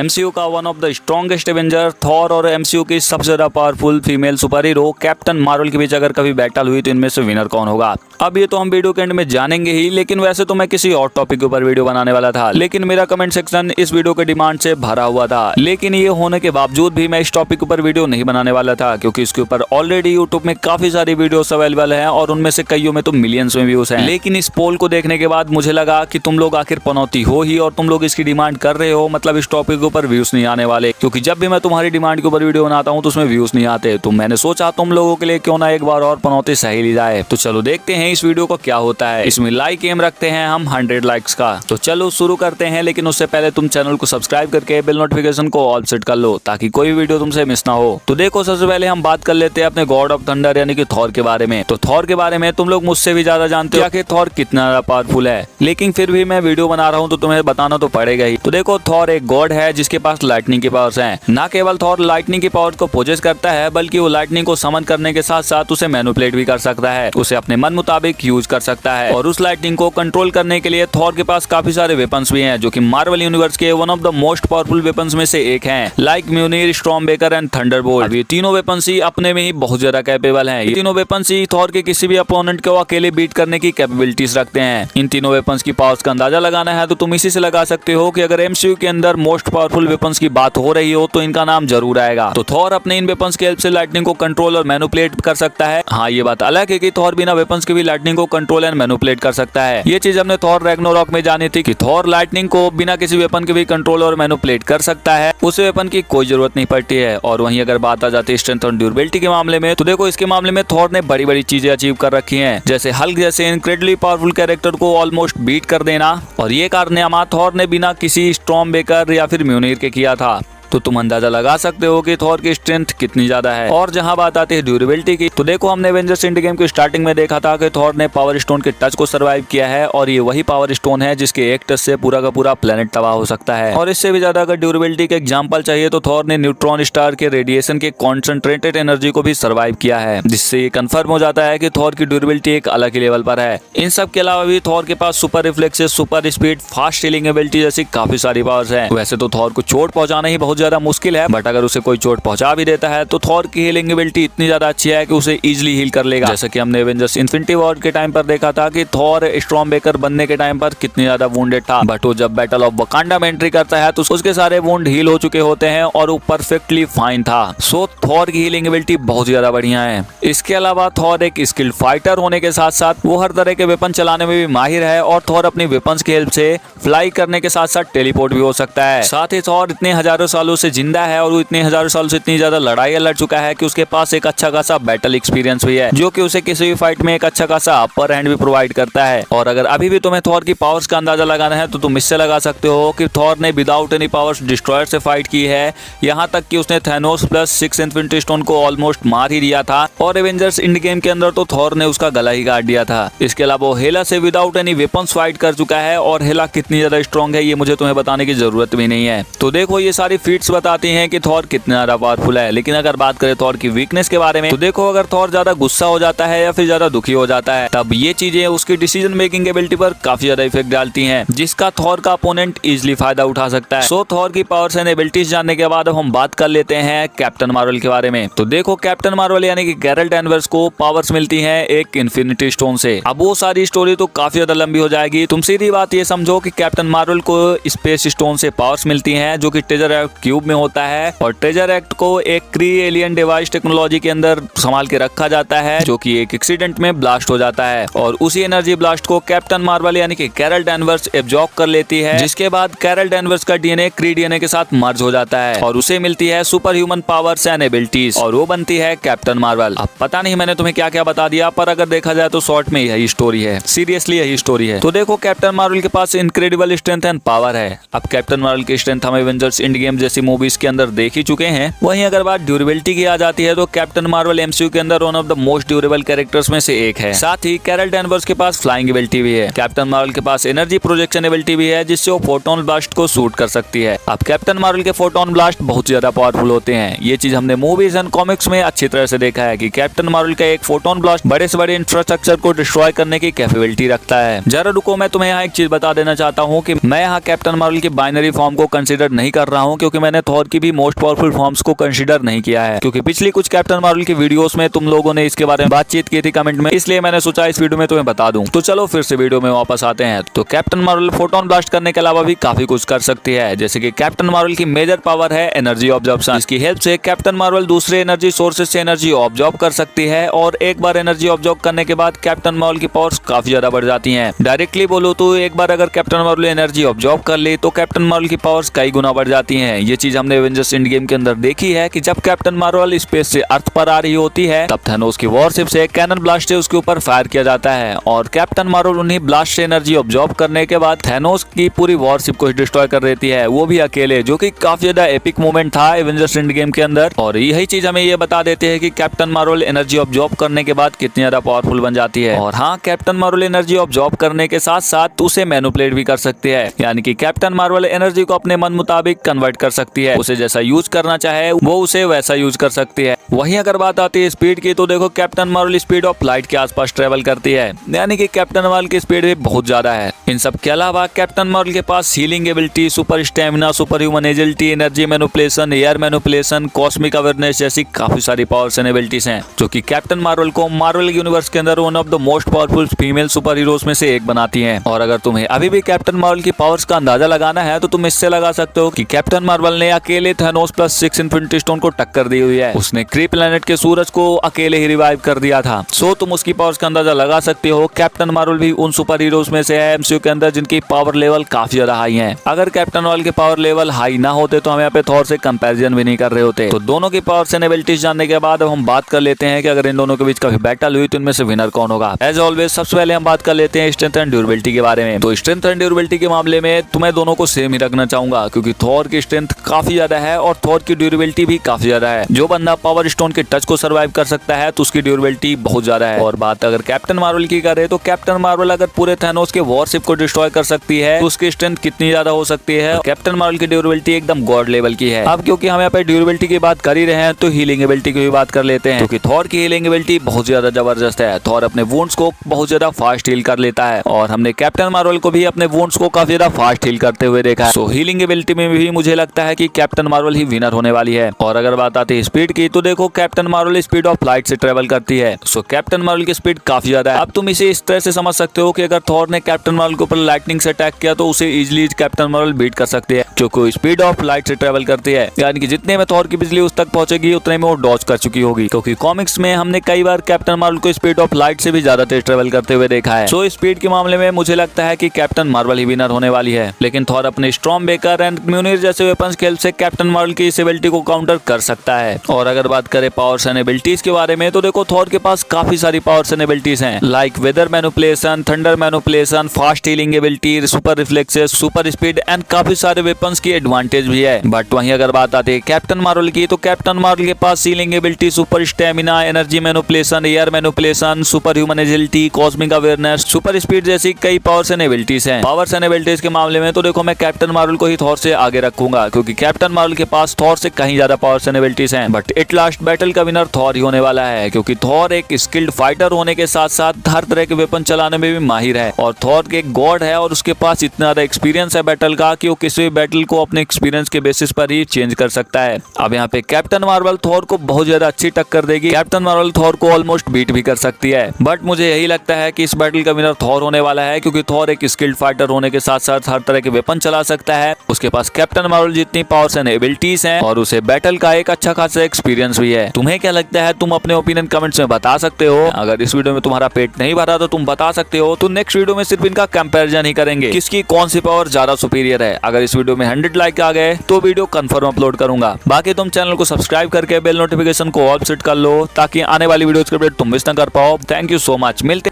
MCU का one of the strongest Avenger Thor और MCU की सबसे ज्यादा powerful female super hero captain Marvel के बीच अगर कभी बैटल हुई तो इनमें से विनर कौन होगा। अब ये तो हम वीडियो के एंड में जानेंगे ही, लेकिन वैसे तो मैं किसी और टॉपिक के ऊपर वीडियो बनाने वाला था, लेकिन मेरा कमेंट सेक्शन इस वीडियो के डिमांड से भरा हुआ था। लेकिन ये होने के बावजूद भी मैं इस टॉपिक के ऊपर वीडियो नहीं बनाने वाला था, क्योंकि इसके ऊपर ऑलरेडी यूट्यूब में काफी सारी वीडियोस अवेलेबल हैं और उनमें से कईयों में तो मिलियंस में व्यूज हैं। लेकिन इस पोल को देखने के बाद मुझे लगा कि तुम लोग आखिर पनौती हो ही और तुम लोग इसकी डिमांड कर रहे हो, मतलब इस टॉपिक के ऊपर व्यूज नहीं आने वाले, क्योंकि जब भी मैं तुम्हारी डिमांड के ऊपर वीडियो बनाता हूँ तो उसमें व्यूज नहीं आते। तो मैंने सोचा तुम लोगों के लिए क्यों ना एक बार और पनौती सही ली जाए। तो चलो देखते हैं इस वीडियो को क्या होता है। इसमें लाइक एम रखते हैं हम 100 लाइक्स का। तो चलो शुरू करते हैं, लेकिन उससे पहले तुम चैनल को सब्सक्राइब करके बेल नोटिफिकेशन को ऑल सेट कर लो ताकि कोई वीडियो तुमसे मिस ना हो। तो देखो सबसे पहले हम बात कर लेते हैं अपने गॉड ऑफ थंडर यानी कि थॉर के बारे में। तो थॉर के बारे में तुम लोग मुझसे भी ज्यादा जानते हो कि थॉर कितना ज्यादा पावरफुल है, लेकिन फिर भी मैं वीडियो बना रहा हूँ तो तुम्हें बताना तो पड़ेगा ही। तो देखो थॉर एक गॉड है जिसके पास लाइटनिंग की पावर्स हैं। ना केवल थॉर लाइटनिंग की पावर को पोजेस करता है, बल्कि वो लाइटनिंग को समन करने के साथ साथ उसे मैनिपुलेट भी कर सकता है, उसे अपने मन मुताबिक यूज कर सकता है। और उस लाइटनिंग को कंट्रोल करने के लिए थॉर के पास काफी सारे वेपन्स भी हैं, जो कि मार्वल यूनिवर्स के one of the most powerful weapons में से एक हैं, लाइक म्यूनिर, स्टॉर्मबेकर एंड थंडरबोल्ट। ये तीनों वेपन्स ही अपने में ही बहुत ज्यादा कैपेबल हैं। ये तीनों वेपन्स ही थॉर के किसी भी अपोनेंट को अकेले बीट करने की कैपेबिलिटीज रखते हैं। इन तीनों वेपन्स की पावर्स का अंदाजा लगाना है तो तुम इसी से लगा सकते हो कि अगर एमसीयू के अंदर मोस्ट पावरफुल वेपन्स की बात हो रही हो तो इनका नाम जरूर आएगा। तो थॉर अपने इन वेपन्स की हेल्प से लाइटनिंग को कंट्रोल और मैनिपुलेट कर सकता है। हाँ, ये बात अलग है कि थॉर बिना वेपन्स के भी लाइटनिंग को कंट्रोल एंड मैनिपुलेट कर सकता है। ये चीज हमने थॉर रैग्नारोक में जानी थी कि थॉर लाइटनिंग को बिना किसी वेपन के भी कंट्रोल और मैनिपुलेट कर सकता है, उस वेपन की कोई जरूरत नहीं पड़ती है। और वहीं अगर बात आ जाती है स्ट्रेंथ और ड्यूरेबिलिटी के मामले में, तो देखो इसके मामले में थॉर ने बड़ी बड़ी चीजें अचीव कर रखी हैं, जैसे हल्क जैसे इनक्रेडिबली पावरफुल कैरेक्टर को ऑलमोस्ट बीट कर देना, और ये कारनामा थॉर ने बिना किसी स्टॉर्मबेकर या फिर म्यूनिर के किया था। तो तुम अंदाजा लगा सकते हो कि थॉर की स्ट्रेंथ कितनी ज्यादा है। और जहां बात आती है ड्यूरेबिलिटी की, तो देखो हमने एवेंजर्स एंड गेम की स्टार्टिंग में देखा था कि थॉर ने पावर स्टोन के टच को सर्वाइव किया है, और ये वही पावर स्टोन है जिसके एक टच से पूरा का पूरा प्लेनेट तबाह हो सकता है। और इससे भी ज्यादा अगर ड्यूरेबिलिटी के एग्जांपल चाहिए तो थॉर ने न्यूट्रॉन स्टार के रेडिएशन के कॉन्सेंट्रेटेड एनर्जी को भी सर्वाइव किया है, जिससे ये कंफर्म हो जाता है कि थॉर की ड्यूरेबिलिटी एक अलग ही लेवल पर है। इन सब के अलावा भी थॉर के पास super reflexes, super speed, fast healing ability जैसी काफी सारी पावर्स हैं। वैसे तो थॉर को चोट पहुंचाना ही बहुत ज्यादा मुश्किल है, बट अगर उसे कोई चोट पहुंचा भी देता है तो थॉर की हीलिंग एबिलिटी इतनी ज्यादा अच्छी है कि उसे इजीली हील कर लेगा। जैसे कि हमने एवेंजर्स इन्फिनिटी वॉर के टाइम पर देखा था कि थॉर स्टॉर्मबेकर बनने के टाइम पर कितनी ज्यादा वुंडेड था, बट वो जब बैटल ऑफ वकांडा में एंट्री करता है तो उसके सारे वुंड हील हो चुके होते हैं और वो परफेक्टली फाइन था। सो थॉर की हीलिंग एबिलिटी बहुत ज्यादा बढ़िया है। इसके अलावा थॉर एक स्किल्ड फाइटर होने के साथ साथ वो हर तरह के वेपन चलाने में भी माहिर है, और थॉर अपनी वेपन्स की हेल्प से फ्लाई करने के साथ साथ टेलीपोर्ट भी हो सकता है। साथ ही थॉर इतने हजारों सालों से जिंदा है और वो इतने हजारों सालों से इतनी ज्यादा लड़ाई लड़ चुका है कि उसके पास एक अच्छा खासा बैटल एक्सपीरियंस भी है, जो कि उसे किसी भी फाइट में एक अच्छा खासा अपर हैंड भी प्रोवाइड करता है। और अगर अभी भी तुम्हें थॉर की पावर्स का अंदाजा लगाना है तो तुम इससे लगा सकते हो कि थॉर ने विदाउट एनी पावर्स डिस्ट्रॉयर से फाइट की है, यहाँ तक कि उसने थैनोस प्लस 6 इन्फिनिटी स्टोन को ऑलमोस्ट मार ही दिया था, और एवेंजर्स एंड गेम के अंदर तो थॉर ने उसका गला ही काट दिया था। इसके अलावा वो हेला से विदाउट एनी वेपन्स फाइट कर चुका है, और हेला कितनी ज्यादा स्ट्रॉन्ग है ये मुझे तुम्हें बताने की जरूरत भी नहीं है। तो देखो ये सारी फीट्स बताती हैं कि थॉर कितना ज्यादा पावरफुल है। लेकिन अगर बात करें थॉर की वीकनेस के बारे में, तो देखो अगर थॉर ज्यादा गुस्सा हो जाता है या फिर ज्यादा दुखी हो जाता है, तब ये चीजें उसकी डिसीजन मेकिंग एबिलिटी पर काफी ज्यादा इफेक्ट डालती हैं, जिसका थॉर का अपोनेंट इजीली फायदा उठा सकता है। सो थॉर की पावर्स एंड एबिलिटीज जानने के बाद अब हम बात कर लेते हैं कैप्टन मार्वल के बारे में। तो देखो कैप्टन मार्वल यानी कि गैरल्ट एनवर्स को पावर्स मिलती है एक इन्फिनिटी स्टोन से। अब वो सारी स्टोरी तो काफी ज्यादा लंबी हो जाएगी, तुम सीधी बात ये समझो कि कैप्टन मार्वल को स्पेस स्टोन से पावर्स मिलती हैं, जो कि ट्रेजर एक्ट क्यूब में होता है, और ट्रेजर एक्ट को एक क्री एलियन डिवाइस टेक्नोलॉजी के अंदर संभाल के रखा जाता है, जो कि एक एक्सीडेंट में ब्लास्ट हो जाता है, और उसी एनर्जी ब्लास्ट को कैप्टन मार्वल यानी कि कैरल डैनवर्स एब्जॉर्ब कर लेती है, जिसके बाद कैरल डैनवर्स का डीएनए क्री डीएनए के साथ मर्ज हो जाता है, और उसे मिलती है super human powers and abilities, और वो बनती है कैप्टन मार्वल। अब पता नहीं मैंने तुम्हें क्या क्या बता दिया, पर अगर देखा जाए तो शॉर्ट में यही स्टोरी है, सीरियसली यही स्टोरी है। तो देखो कैप्टन मार्वल के पास इनक्रेडिबल स्ट्रेंथ एंड पावर है। अब कैप्टन मार्वल की स्ट्रेंथ हम एवेंजर्स एंड गेम जैसे जैसी मूवीज के अंदर देख ही चुके हैं। वहीं अगर बात ड्यूरेबिलिटी की आ जाती है तो कैप्टन मार्वल एमसीयू के अंदर one of the most durable characters में से एक है। साथ ही कैरल डैनवर्स के पास फ्लाइंग एबिलिटी भी है। कैप्टन मार्वल के पास एनर्जी प्रोजेक्शन एबिलिटी भी है जिससे वो फोटोन ब्लास्ट को शूट कर सकती है। अब कैप्टन मार्वल के फोटोन ब्लास्ट बहुत ज्यादा पावरफुल होते हैं। ये चीज हमने मूवीज एंड कॉमिक्स में अच्छी तरह से देखा है कि कैप्टन मार्वल का एक फोटोन ब्लास्ट बड़े से बड़े इंफ्रास्ट्रक्चर को डिस्ट्रॉय करने की कैपेबिलिटी रखता है। जरा रुको, मैं तुम्हें यहाँ एक चीज बता देना चाहता हूँ कि मैं यहाँ कैप्टन मार्वल की बाइनरी फॉर्म को कंसीडर नहीं कर रहा हूँ, क्योंकि मैंने थॉर की भी मोस्ट पावरफुल फॉर्म्स को कंसीडर नहीं किया है, क्योंकि पिछली कुछ कैप्टन मार्वल की वीडियोस में तुम लोगों ने इसके बारे में बातचीत की थी कमेंट में, इसलिए मैंने सोचा इस वीडियो में तुम्हें बता दूं। तो चलो फिर से वीडियो में वापस आते हैं। तो कैप्टन मार्वल फोटोन ब्लास्ट करने के अलावा भी काफी कुछ कर सकती है, जैसे कि कैप्टन मार्वल की मेजर पावर है एनर्जी ऑब्जॉर्प्शन। इसकी हेल्प से कैप्टन मार्वल दूसरे एनर्जी सोर्सेज से एनर्जी ऑब्जॉर्ब कर सकती है और एक बार एनर्जी ऑब्जॉर्ब करने के बाद कैप्टन मार्वल की पावर्स काफी ज्यादा बढ़ जाती हैं। डायरेक्टली बोलो तो एक बार अगर कैप्टन मार्वल एनर्जी ऑब्जॉर्ब कर ले तो कैप्टन मार्वल की पावर्स कई गुना बढ़ जाती हैं। ये चीज हमने एवेंजर्स एंड गेम के अंदर देखी है कि जब कैप्टन मार्वल स्पेस से अर्थ पर आ रही होती है तब थैनोस की वॉरशिप से कैनन ब्लास्ट से उसके ऊपर फायर किया जाता है और कैप्टन मार्वल उन्हीं ब्लास्ट से एनर्जी ऑब्जॉर्ब करने के बाद थैनोस की पूरी वॉरशिप को डिस्ट्रॉय कर देती है, वो भी अकेले, जो कि काफी ज्यादा एपिक मोमेंट था एवेंजर्स एंड गेम के अंदर। और यही चीज हमें ये बता देते हैं कि कैप्टन मार्वल एनर्जी ऑब्जॉर्ब करने के बाद कितनी ज्यादा पावरफुल बन जाती है। और हाँ, कैप्टन मार्वल एनर्जी ऑब्जॉर्ब करने के साथ साथ उसे मैनिपुलेट भी कर सकती है, यानी कि कैप्टन मार्वल एनर्जी को अपने मन मुताबिक कन्वर्ट कर सकती है। उसे जैसा यूज करना चाहे वो उसे वैसा यूज कर सकती है। वहीं अगर बात आती है स्पीड की तो देखो captain Marvel speed of light के आसपास ट्रेवल करती है, यानी कि कैप्टन मार्वल की स्पीड भी बहुत ज्यादा है। इन सब के अलावा कैप्टन मार्वल के पास healing ability, super stamina, super human agility, energy manipulation, air manipulation, cosmic awareness जैसी काफी सारी पावर्स एंड एबिलिटीज हैं, जो कि कैप्टन मार्वल को मार्वल यूनिवर्स के अंदर one of the most powerful female super heroes में से एक बनाती हैं। और अगर तुम्हें अभी भी कैप्टन मार्वल की पावर्स का अंदाजा लगाना है तो तुम इससे लगा सकते हो कि कैप्टन मार्वल ने अकेले थैनोस प्लस 6 इन्फिनिटी स्टोन को टक्कर दी हुई है। उसने क्री प्लैनेट के सूरज को अकेले ही रिवाइव कर दिया था। सो तुम उसकी पावर्स का अंदाजा लगा सकते हो। कैप्टन मार्वल भी उन सुपर हीरोज में से है एमसीयू के अंदर जिनकी पावर लेवल काफी ज्यादा हाई है। अगर कैप्टन मार्वल के पावर लेवल हाई ना होते तो हम यहाँ पे थॉर से कंपैरिजन भी नहीं कर रहे होते। तो दोनों की पावर्स एंड एबिलिटीज जानने के बाद अब हम बात कर लेते हैं कि अगर इन दोनों के बीच कभी बैटल हुई तो इनमें से विनर कौन होगा। एज ऑलवेज सबसे पहले हम बात कर लेते हैं स्ट्रेंथ एंड ड्यूरेबिलिटी के बारे में। तो स्ट्रेंथ एंड ड्यूरेबिलिटी के मामले में तुम्हें दोनों को सेम ही रखना चाहूंगा, क्योंकि थॉर की स्ट्रेंथ काफी ज्यादा है और थॉर की ड्यूरेबिलिटी भी काफी ज्यादा है। जो बंदा पावर स्टोन के टच को सर्वाइव कर सकता है तो उसकी ड्यूरेबिलिटी बहुत ज्यादा है। और बात अगर कैप्टन मार्वल की करे तो कैप्टन मार्वल अगर पूरे थैनोस के वॉरशिप को डिस्ट्रॉय कर सकती है तो उसकी स्ट्रेंथ कितनी ज्यादा हो सकती है। कैप्टन मार्वल की ड्यूरेबिलिटी एकदम गॉड लेवल की है। अब क्योंकि हम यहाँ पे ड्यूरेबिलिटी की बात कर ही रहे हैं तो हीलिंग एबिलिटी की भी बात कर लेते हैं, क्योंकि थॉर की हीलिंग एबिलिटी बहुत ज्यादा जबरदस्त है। थॉर अपने वुंड्स को बहुत ज्यादा फास्ट हील कर लेता है और हमने कैप्टन मार्वल को भी अपने वुंड्स को काफी ज्यादा फास्ट हील करते हुए देखा है। सो हीलिंग एबिलिटी में भी मुझे लगता है कि कैप्टन मार्वल ही विनर होने वाली है। और अगर बात आती है स्पीड की तो देखो captain Marvel speed of light से ट्रेवल करती है। सो कैप्टन मार्वल की स्पीड काफी ज्यादा है। अब तुम इसे इस तरह से समझ सकते हो कि अगर थॉर ने कैप्टन मार्वल के ऊपर लाइटनिंग से अटैक किया तो उसे इजीली कैप्टन मार्वल बीट कर सकती है, क्योंकि स्पीड ऑफ लाइट से ट्रेवल करती है, यानी कि जितने में थॉर की बिजली उस तक पहुंचेगी उतने में वो डॉज कर चुकी होगी। क्योंकि कॉमिक्स में हमने कई बार कैप्टन मार्वल को स्पीड ऑफ लाइट से भी ज्यादा तेज ट्रेवल करते हुए देखा है। सो स्पीड के मामले में मुझे लगता है कि कैप्टन मार्वल ही विनर होने वाली है। लेकिन थॉर अपने स्टॉर्म बेकर एंड म्यूनिर जैसे वेपन्स की हेल्प से कैप्टन मार्वल की इस एबिलिटी को काउंटर कर सकता है। और अगर बात करें पावर्स एंड एबिलिटीज के बारे में तो देखो थॉर के पास काफी सारी पावर्स एंड एबिलिटीज हैं, like weather manipulation, thunder manipulation, fast healing ability, super reflexes, super speed and काफी सारे वेपन्स की एडवांटेज भी है। बट वहीं अगर बात आती है कैप्टन मार्वल की तो कैप्टन मार्वल के पास healing ability, super stamina, energy manipulation, air manipulation, super human agility, cosmic awareness, super speed जैसी कई पावर्स एंड एबिलिटीज हैं। पावर्स एंड एबिलिटीज के मामले में तो देखो मैं कैप्टन मार्वल को ही थॉर से आगे रखूंगा, क्योंकि कैप्टन मार्वल के पास थॉर से कहीं ज्यादा पावर्स एंड एबिलिटीज हैं। बट एट लास्ट बैटल का विनर थॉर ही होने वाला है, क्योंकि थॉर एक स्किल्ड फाइटर होने के साथ साथ हर तरह के वेपन चलाने में भी माहिर है और थॉर के गॉड है और उसके पास इतना ज्यादा एक्सपीरियंस है बैटल का कि वो किसी भी बैटल को अपने एक्सपीरियंस के बेसिस पर ही चेंज कर सकता है। अब यहाँ पे कैप्टन मार्वल थॉर को बहुत ज्यादा अच्छी टक्कर देगी। कैप्टन मार्वल थॉर को ऑलमोस्ट बीट भी कर सकती है। बट मुझे यही लगता है कि इस बैटल का विनर थॉर होने वाला है, क्योंकि थॉर एक स्किल्ड फाइटर होने के साथ साथ हर तरह के वेपन चला सकता है। उसके पास कैप्टन मार्वल जितनी पावर्स एंड एबिलिटीज हैं और उसे बैटल का एक अच्छा खासा एक्सपीरियंस भी है। तुम्हें क्या लगता है? तुम अपने ओपिनियन कमेंट्स में बता सकते हो। अगर इस वीडियो में तुम्हारा पेट नहीं भरा तो तुम बता सकते हो। तो नेक्स्ट वीडियो में सिर्फ इनका कंपैरिजन ही करेंगे, किसकी कौन सी पावर ज्यादा सुपीरियर है। अगर इस वीडियो में 100 लाइक आ गए तो वीडियो कंफर्म अपलोड करूंगा। बाकी तुम चैनल को सब्सक्राइब करके बेल नोटिफिकेशन को ऑल सेट कर लो, ताकि आने वाली वीडियोस के अपडेट तुम मिस न कर पाओ। Thank you so much. मिलते